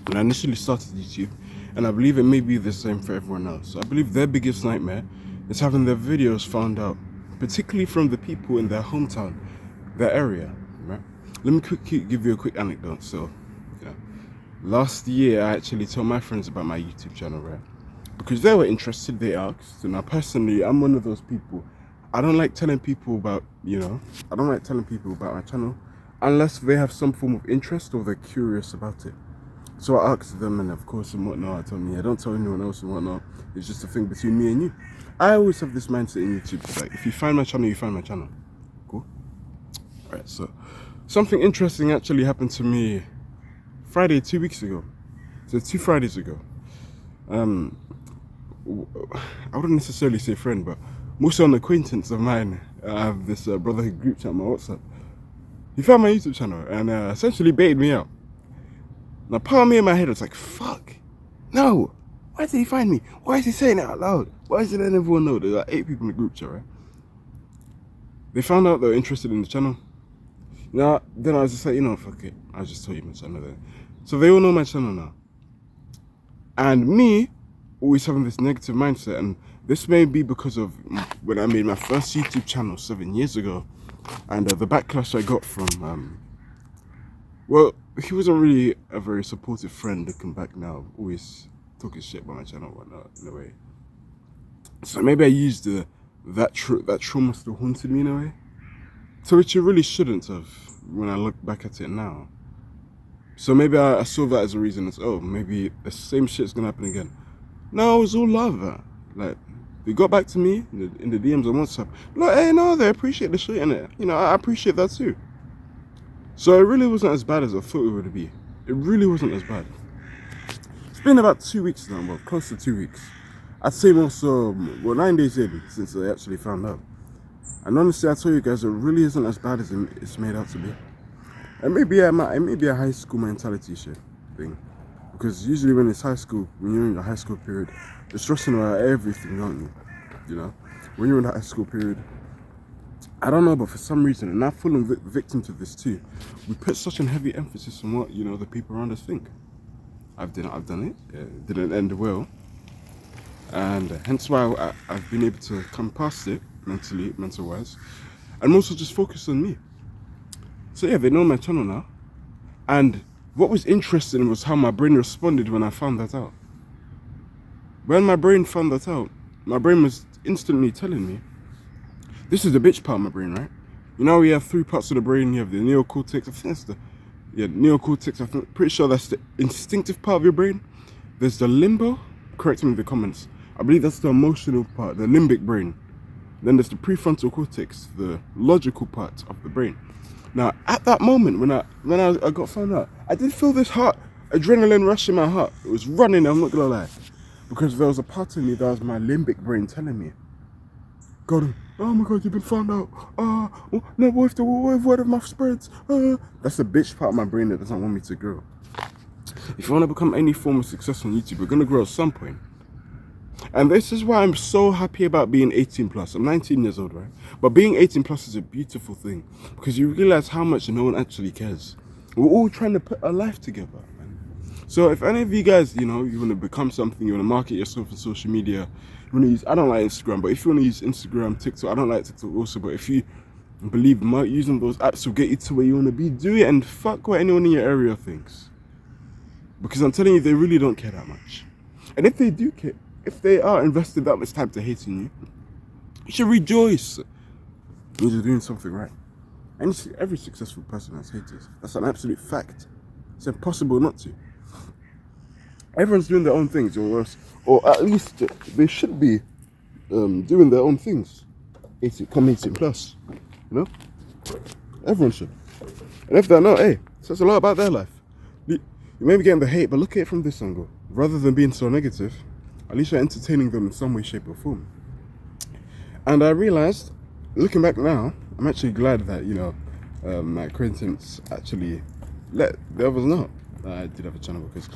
when I initially started YouTube, and I believe it may be the same for everyone else. I believe their biggest nightmare is having their videos found out, particularly from the people in their hometown, their area, right? Let me quickly give you a quick anecdote. So, yeah, last year I actually told my friends about my YouTube channel, right? Because they were interested, they asked. And now personally, I'm one of those people. I don't like telling people about, I don't like telling people about my channel unless they have some form of interest or they're curious about it. So I asked them, and of course and whatnot, I told me, I don't tell anyone else and whatnot. It's just a thing between me and you. I always have this mindset in YouTube. It's like, if you find my channel, you find my channel. Cool? Alright, so something interesting actually happened to me Friday 2 weeks ago. So 2 Fridays ago. I wouldn't necessarily say friend, but more so an acquaintance of mine. I have this brotherhood group chat on my WhatsApp. He found my YouTube channel and essentially baited me out. Now, part of me in my head was like, fuck, no, why did he find me? Why is he saying it out loud? Why is it letting everyone know? There's like 8 people in the group chat, right? They found out they were interested in the channel. Now, then I was just like, fuck it. I'll just tell you my channel then. So they all know my channel now. And me, always having this negative mindset, and this may be because of when I made my first YouTube channel 7 years ago, and the backlash I got from, well, he wasn't really a very supportive friend looking back now, always talking shit about my channel and whatnot, in a way. So maybe I used that trauma still haunted me in a way. So which it really shouldn't have when I look back at it now. So maybe I saw that as a reason, as, oh, maybe the same shit's gonna happen again. No, it was all love. Like, they got back to me in the DMs on WhatsApp. Like, hey, no, they appreciate the shit in it. I appreciate that too. So it really wasn't as bad as I thought it would be. It really wasn't as bad. It's been about 2 weeks now, well, close to 2 weeks. I'd say more so, 9 days in since I actually found out. And honestly, I tell you guys, it really isn't as bad as it's made out to be. It may be a high school mentality shit thing. Because usually when it's high school, when you're in the high school period, you're stressing about everything, aren't you? When you're in the high school period, I don't know, but for some reason, and I've fallen victim to this too, we put such a heavy emphasis on what, the people around us think. I've done it. It didn't end well. And hence why I've been able to come past it, mental-wise, and also just focus on me. So yeah, they know my channel now. And what was interesting was how my brain responded when I found that out. When my brain found that out, my brain was instantly telling me, this is the bitch part of my brain, right? We have 3 parts of the brain. You have the neocortex. I think that's neocortex. I'm pretty sure that's the instinctive part of your brain. There's the limbo. Correct me in the comments. I believe that's the emotional part, the limbic brain. Then there's the prefrontal cortex, the logical part of the brain. Now, at that moment, when I got found out, I did feel this adrenaline rush in my heart. It was running, I'm not gonna lie. Because there was a part of me that was my limbic brain telling me, God, oh my God, you've been found out. No, what if the word of mouth spreads? That's the bitch part of my brain that doesn't want me to grow. If you want to become any form of success on YouTube, we're going to grow at some point. And this is why I'm so happy about being 18 plus. I'm 19 years old, right? But being 18 plus is a beautiful thing because you realize how much no one actually cares. We're all trying to put our life together, man. So if any of you guys, you want to become something, you want to market yourself on social media, you want to use, I don't like Instagram, but if you want to use Instagram, TikTok, I don't like TikTok also, but if you believe using those apps will get you to where you want to be, do it and fuck what anyone in your area thinks. Because I'm telling you, they really don't care that much. And if they do care, if they are invested that much time to hating you, you should rejoice. You're doing something right. And you see, every successful person has haters. That's an absolute fact. It's impossible not to. Everyone's doing their own things, or at least they should be doing their own things. 18 plus, Everyone should. And if they're not, hey, it says a lot about their life. You may be getting the hate, but look at it from this angle. Rather than being so negative, at least you're entertaining them in some way, shape, or form. And I realized, looking back now, I'm actually glad that, my acquaintance actually let the others know that I did have a channel, because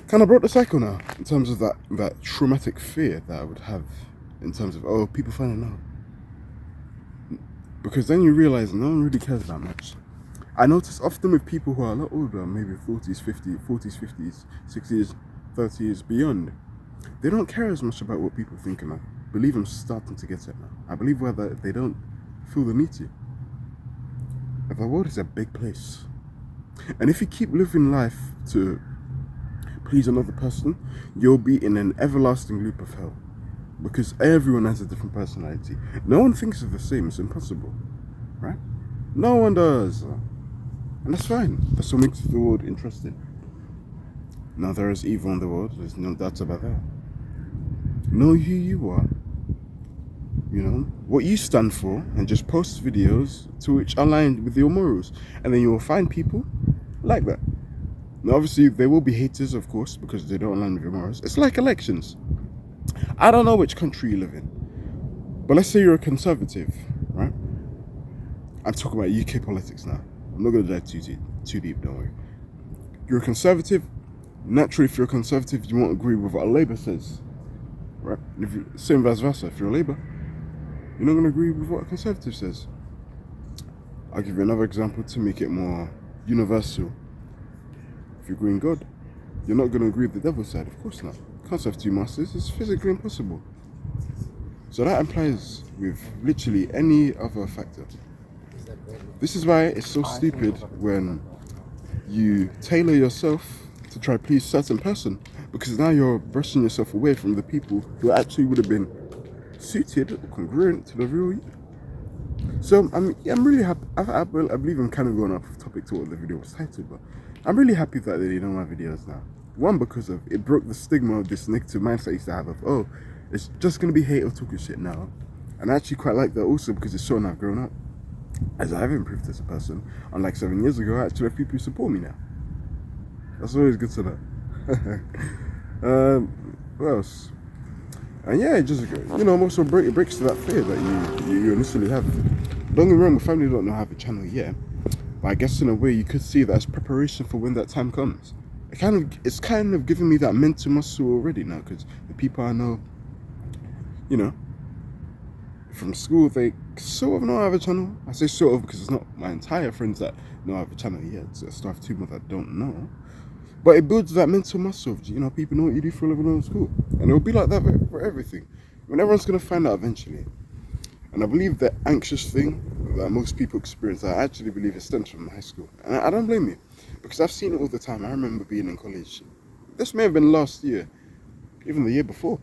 kind of broke the cycle now in terms of that traumatic fear that I would have in terms of, people finding out. Because then you realize no one really cares that much. I notice often with people who are a lot older, maybe 40s, 50s, 60s, 30s, beyond, they don't care as much about what people think, and I believe I'm starting to get it now. I believe whether they don't feel the need to. The world is a big place. And if you keep living life to please another person, you'll be in an everlasting loop of hell. Because everyone has a different personality. No one thinks of the same. It's impossible. Right? No one does. And that's fine. That's what makes the world interesting. Now there is evil in the world. There's no doubt about that. Know who you are. You know, what you stand for, and just post videos to which align with your morals. And then you will find people like that. Now obviously there will be haters, of course, because they don't align with your morals. It's like elections. I don't know which country you live in, but let's say you're a conservative, right? I'm talking about UK politics now. I'm not going to dive too deep, don't worry. You're a conservative. Naturally, if you're a conservative, you won't agree with what Labour says, right? Same vice versa. If you're a Labour, you're not going to agree with what a conservative says. I'll give you another example to make it more universal. If you agree in God, you're not going to agree with the devil's side. Of course not. Can't have two masters. It's physically impossible. So that implies with literally any other factor. This is why it's so stupid when you tailor yourself to try to please a certain person, because now you're brushing yourself away from the people who actually would have been suited or congruent to the real you. So I'm really happy. I believe I'm kind of going off topic to what the video was titled, but I'm really happy that they know my videos now. One, because of it broke the stigma of this negative mindset I used to have of, oh, it's just going to be hate or talking shit now. And I actually quite like that also, because it's showing I've grown up. As I have improved as a person. Unlike 7 years ago, I actually have people who support me now. That's always good to know. What else? And yeah, it just, you know, also it breaks to that fear that you initially have. Don't get me wrong, my family don't know how to channel yet. But I guess in a way you could see that as preparation for when that time comes. It's kind of giving me that mental muscle already now, because the people I know, you know, from school, they sort of know I have a channel. I say sort of because it's not my entire friends that know I have a channel yet. So I still have 2 more that don't know. But it builds that mental muscle. You know, people know what you do for a living in school. And it'll be like that for everything. When everyone's going to find out eventually. And I believe the anxious thing that most people experience, I actually believe it stems from high school. And I don't blame you, because I've seen it all the time. I remember being in college. This may have been last year, even the year before.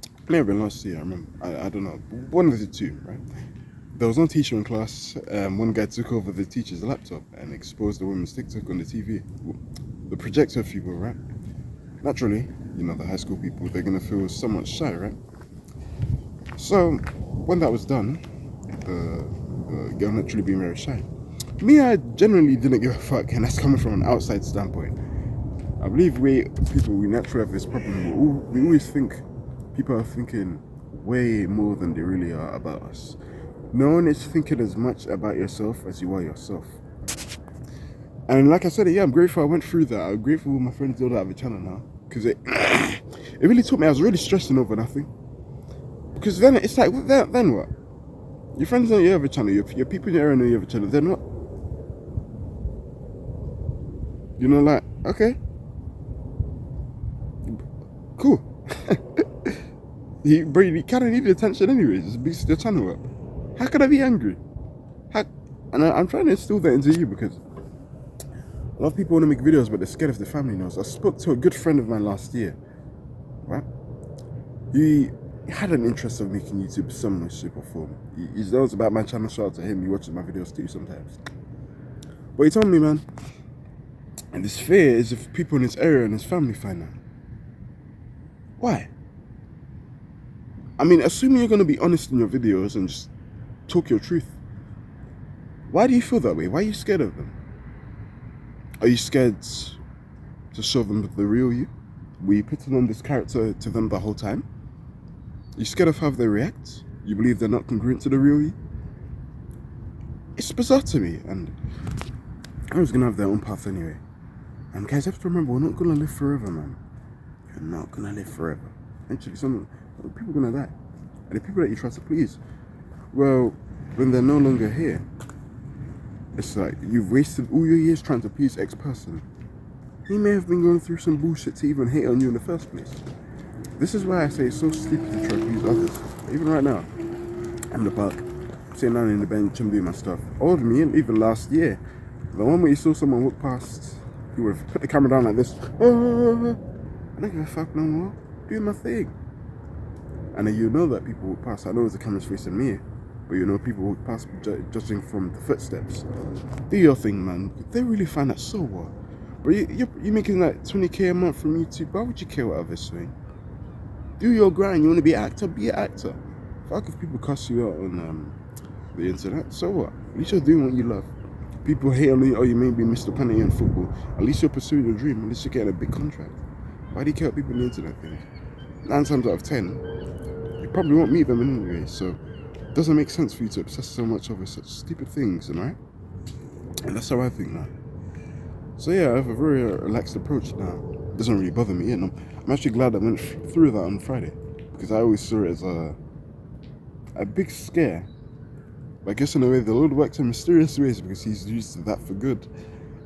It may have been last year, I remember. I don't know. One of the two, right? There was one teacher in class. One guy took over the teacher's laptop and exposed the woman's TikTok on the TV. The projector, if you will, right? Naturally, you know, the high school people, they're going to feel somewhat shy, right? So, when that was done, the girl naturally being very shy. Me, I generally didn't give a fuck, and that's coming from an outside standpoint. I believe we naturally have this problem. We always think people are thinking way more than they really are about us. No one is thinking as much about yourself as you are yourself. And like I said, yeah, I'm grateful I went through that. I'm grateful my friends don't have a channel now, because it really taught me. I was really stressing over nothing. Because then it's like, then what? Your friends know you have a channel. Your people in your area know you have a channel. Then what? You know, like, okay, cool. But you kind of need the attention anyways. Just boost your channel up. How could I be angry? And I'm trying to instill that into you, because a lot of people want to make videos, but they're scared if their family knows. I spoke to a good friend of mine last year, right? He had an interest of making YouTube some way, shape or form. He knows about my channel. Shout out to him. He watches my videos too sometimes. But he told me, man, and this fear is if people in his area and his family find out. Why? I mean, assuming you're going to be honest in your videos and just talk your truth. Why do you feel that way? Why are you scared of them? Are you scared to show them the real you? Were you putting on this character to them the whole time? Are you scared of how they react? You believe they're not congruent to the real you? It's bizarre to me, and everyone's going to have their own path anyway. And guys, you have to remember, we're not going to live forever, man. You're not going to live forever. Eventually, people are going to die. And the people that you try to please, well, when they're no longer here, It's like you've wasted all your years trying to please X person. He may have been going through some bullshit to even hate on you in the first place. This is why I say it's so stupid to try to please others. Even right now, I'm in the park, sitting down in the bench and doing my stuff. Older me, and even last year, the one where you saw someone walk past, you would have put the camera down like this. Oh, I don't give a fuck no more. Doing my thing. And then you know that people walk past. I know the camera's facing me, but you know people walk past judging from the footsteps. Do your thing, man. They really find that so what? But you're making like 20k a month from YouTube. Why would you care what others say? Do your grind. You want to be an actor? Be an actor. Fuck if people cuss you out on the internet. So what? At least you're doing what you love. People hate on you, oh, you may be Mr. Penny in football. At least you're pursuing your dream. At least you're getting a big contract. Why do you care what people on the internet think? 9 times out of 10, you probably won't meet them anyway. So it doesn't make sense for you to obsess so much over such stupid things, right? And that's how I think now. So yeah, I have a very relaxed approach now. It doesn't really bother me. And I'm actually glad I went through that on Friday, because I always saw it as a big scare. But I guess in a way the Lord works in mysterious ways, because he's used that for good.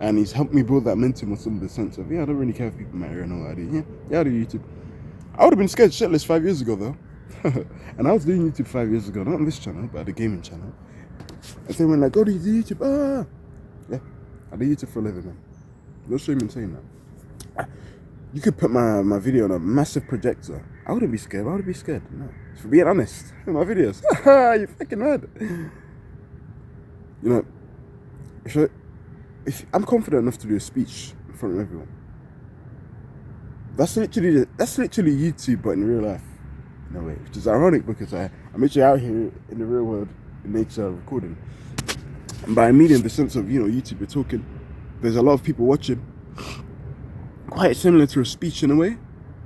And he's helped me build that momentum with some of the sense of, yeah, I don't really care if people in my area know what I do. Yeah, I do YouTube. I would have been scared shitless 5 years ago though. And I was doing YouTube 5 years ago, not on this channel, but at the gaming channel. And they went like, oh, do you do YouTube? Ah! Yeah, I do YouTube for a living, man. No shame in saying that. You could put my video on a massive projector. I wouldn't be scared. Why would I be scared? No. For being honest, my videos. You're fucking mad. You know, if I'm confident enough to do a speech in front of everyone, that's literally YouTube, but in real life, in a way. Which is ironic, because I'm actually out here in the real world, in nature, recording. And by media, in the sense of, you know, YouTube, you're talking. There's a lot of people watching. Quite similar to a speech in a way.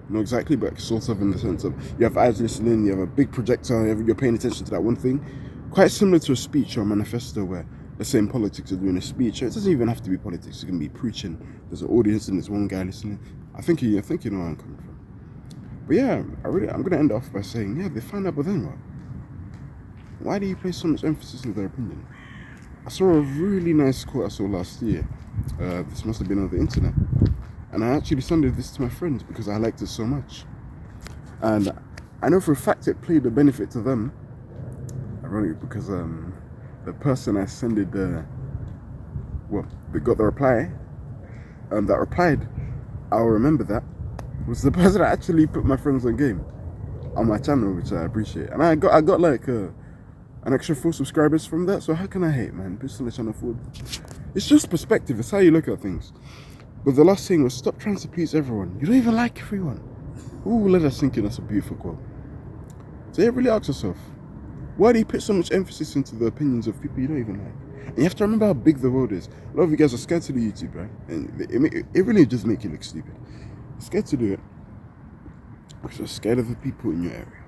Not exactly, but sort of in the sense of you have eyes listening, you have a big projector, you're paying attention to that one thing. Quite similar to a speech or a manifesto where, let's say in politics, you're doing a speech. It doesn't even have to be politics. It can be preaching. There's an audience and there's one guy listening. I think you know where I'm coming from. But yeah, I'm going to end off by saying, yeah, they find out, but then what? Why do you place so much emphasis on their opinion? I saw a really nice quote I saw last year. This must have been on the internet. And I actually sent this to my friends because I liked it so much. And I know for a fact it played a benefit to them. Ironic, because the person I sended they got the reply, that replied, I'll remember that, was the person that actually put my friends on game on my channel, which I appreciate. And I got like an extra 4 subscribers from that, so how can I hate, man? Boosting the channel forward. It's just perspective, it's how you look at things. But the last thing was, stop trying to please everyone. You don't even like everyone. Ooh, let us sink in. That's a beautiful quote. So yeah, really ask yourself, why do you put so much emphasis into the opinions of people you don't even like? And you have to remember how big the world is. A lot of you guys are scared to do YouTube, right? And it really just makes you look stupid. You're scared to do it because you're scared of the people in your area.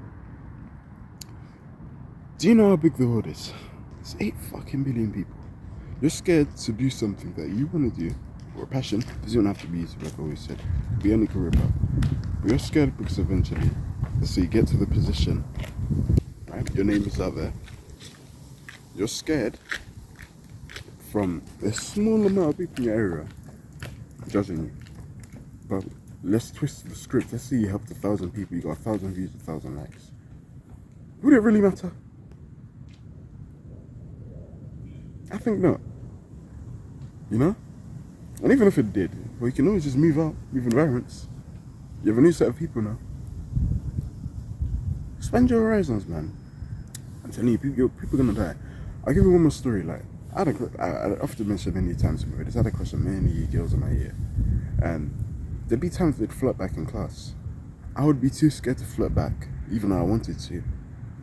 Do you know how big the world is? It's 8 fucking billion people. You're scared to do something that you want to do, or passion. It doesn't have to be YouTube, like I always said. Be any career path. But you're scared because eventually, let's say you get to the position, right? Your name is out there. You're scared from a small amount of people in your area judging you. But let's twist the script. Let's say you helped 1,000 people, you got 1,000 views, 1,000 likes. Would it really matter? I think not. You know? And even if it did, well, you can always just move out, move environments. You have a new set of people now. Expand your horizons, man. I'm telling you, people are gonna die. I'll give you one more story. Like, I often mention many times in my videos, I had a crush on many girls in my year. And there'd be times they'd flirt back in class. I would be too scared to flirt back, even though I wanted to.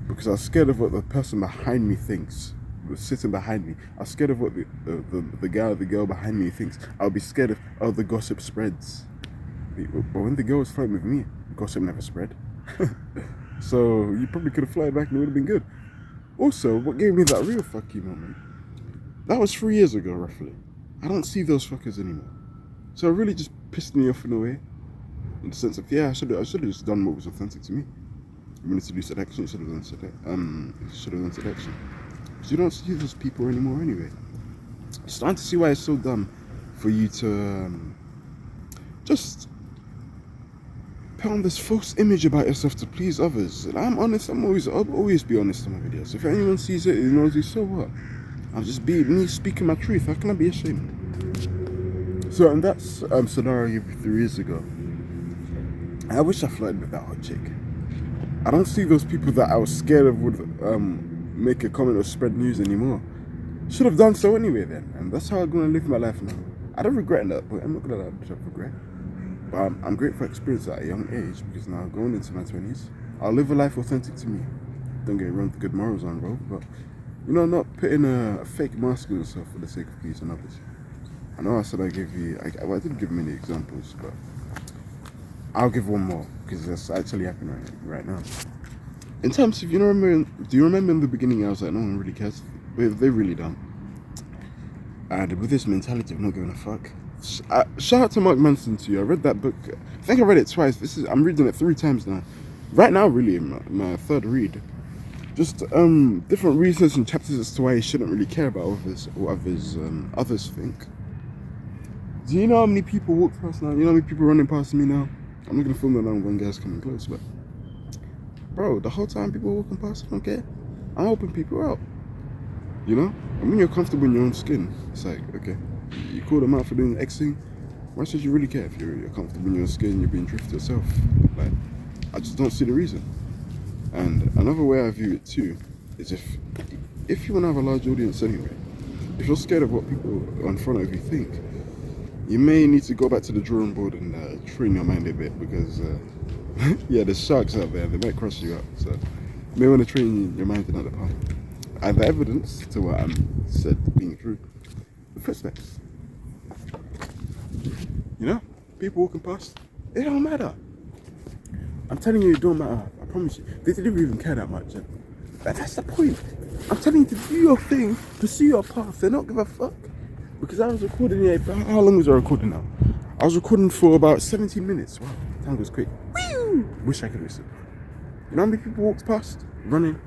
Because I was scared of what the person behind me thinks. Was sitting behind me. I was scared of what the guy or the girl behind me thinks. I would be scared of, oh, the gossip spreads. But when the girl was flirting with me, the gossip never spread. So you probably could have flirted back and it would have been good. Also, what gave me that real fuck you moment, that was 3 years ago roughly. I don't see those fuckers anymore. So it really just pissed me off in a way. In the sense of, yeah, I should have just done what was authentic to me. I wanted to do selection, should have done selection. Because you don't see those people anymore anyway. starting to see why it's so dumb for you to just put on this false image about yourself to please others. And I'm honest. I'll always be honest in my videos. If anyone sees it, you know, so what? I'll just be me speaking my truth. How can I be ashamed? So, and that's scenario 3 years ago. I wish I flirted with that hot chick. I don't see those people that I was scared of would make a comment or spread news anymore. Should have done so anyway then, and that's how I'm gonna live my life now. I don't regret that, but I'm not gonna have regret. But I'm grateful for experience at a young age, because now going into my 20s, I'll live a life authentic to me. Don't get me wrong, the good morals on road, but you know, not putting a fake mask on yourself for the sake of pleasing others. I know I said I didn't give many examples, but I'll give one more, because that's actually happening right now. In terms of, do you remember in the beginning I was like, no one really cares? They really don't. And with this mentality of not giving a fuck. Shout out to Mark Manson to you. I read that book. I think I read it twice. I'm reading it 3 times now. Right now, really, my 3rd read. Just different reasons and chapters as to why you shouldn't really care about what others think. Do you know how many people walk past now? You know how many people running past me now? I'm not gonna film that long when guys coming close, but bro, the whole time people walking past, I don't care. I'm helping people out. You know? And when you're comfortable in your own skin, it's like, okay, you call them out for doing X thing. Why should you really care if you're comfortable in your own skin, you're being true to yourself? Like, I just don't see the reason. And another way I view it too is if you want to have a large audience anyway, if you're scared of what people in front of you think, you may need to go back to the drawing board and train your mind a bit, because yeah, there's sharks out there, they might cross you up. So you may want to train your mind another part. I have evidence to what I'm said being true. The footsteps. You know, people walking past, it don't matter. I'm telling you, it don't matter. I promise you. They didn't even care that much. But that's the point. I'm telling you to do your thing, pursue your path, and not give a fuck. Because I was recording here. How long was I recording now? I was recording for about 17 minutes. Wow, time goes quick. Woo! Wish I could listen. You know how many people walked past, running?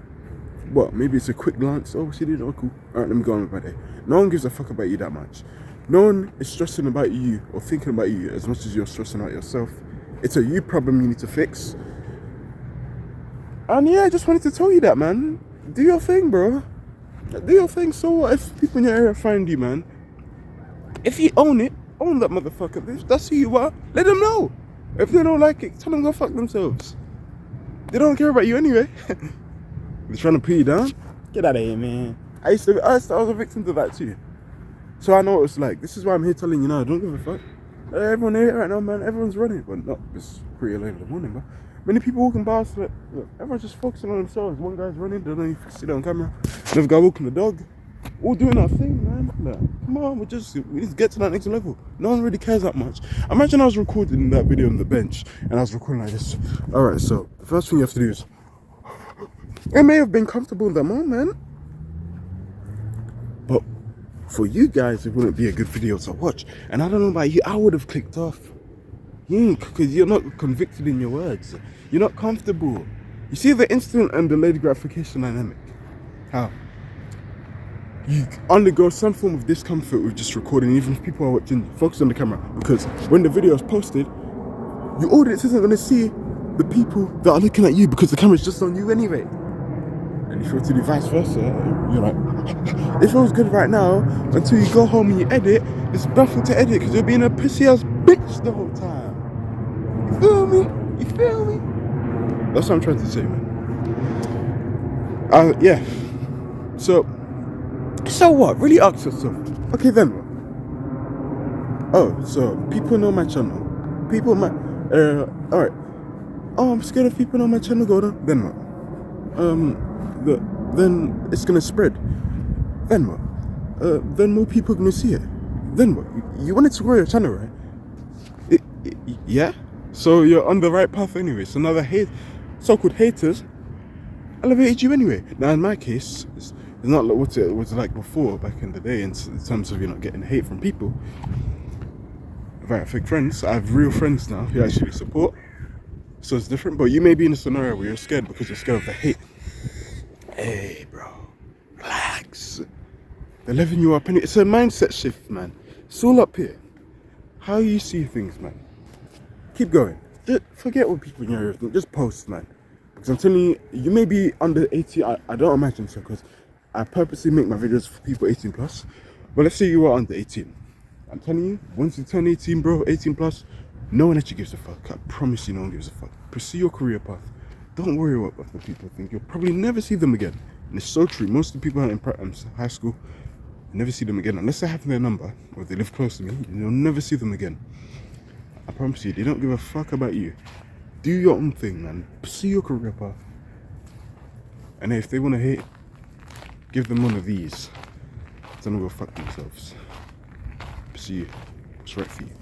What? Maybe it's a quick glance. Oh, she did. Oh, cool. All right, let me go on with my day. No one gives a fuck about you that much. No one is stressing about you or thinking about you as much as you're stressing out yourself. It's a you problem you need to fix. And yeah, I just wanted to tell you that, man. Do your thing, bro. Do your thing. So what if people in your area find you, man? If you own it, own that motherfucker, bitch. That's who you are. Let them know. If they don't like it, tell them go fuck themselves. They don't care about you anyway. They're trying to put you down. Get out of here, man. I was a victim to that too. So I know what it's like. This is why I'm here telling you now. Don't give a fuck. Everyone here right now, man. Everyone's running. Well, not it's pretty late in the morning, but many people walking past. Look, everyone's just focusing on themselves. One guy's running. They don't even see it on camera. Another guy walking the dog. All doing our thing, man. Like, come on, we need to get to that next level. No one really cares that much. Imagine I was recording that video on the bench and I was recording like this. Alright, so the first thing you have to do is, it may have been comfortable in the moment, but for you guys, it wouldn't be a good video to watch. And I don't know about you, I would have clicked off. Because you're not convicted in your words. You're not comfortable. You see the instant and delayed gratification dynamic? How? You undergo some form of discomfort with just recording, even if people are watching, focus on the camera, because when the video is posted, your audience isn't going to see the people that are looking at you, because the camera's just on you anyway. And if you were to do vice versa, you're like, it feels good right now until you go home and you edit. There's nothing to edit because you're being a pissy ass bitch the whole time. You feel me? You feel me? That's what I'm trying to say, man. Yeah. So what? Really ask yourself. Okay, then what? Oh, so people know my channel. People might. Alright. Oh, I'm scared if people know my channel. Go down. Then what? Then it's gonna spread. Then what? Then more people are gonna see it. Then what? You wanted to grow your channel, right? Yeah. So you're on the right path anyway. So now the so-called haters elevated you anyway. Now in my case, it's not like what it was like before, back in the day, in terms of getting hate from people. Right, fake friends. I have real friends now who actually support. So it's different. But you may be in a scenario where you're scared because you're scared of the hate. Hey, bro, relax. They're leveling you up, and it's a mindset shift, man. It's all up here. How you see things, man. Keep going. Just forget what people in your think. Just post, man. Because I'm telling you, you may be under 18. I don't imagine so, because I purposely make my videos for people 18 plus. But let's say you are under 18. I'm telling you, once you turn 18, bro, 18 plus, no one actually gives a fuck. I promise you, no one gives a fuck. Pursue your career path. Don't worry what other people think. You'll probably never see them again. And it's so true. Most of the people in high school, you never see them again. Unless they have their number or they live close to me, you'll never see them again. I promise you, they don't give a fuck about you. Do your own thing, man. Pursue your career path. And if they want to hate, give them one of these. Then they'll go fuck themselves. Pursue what's right for you.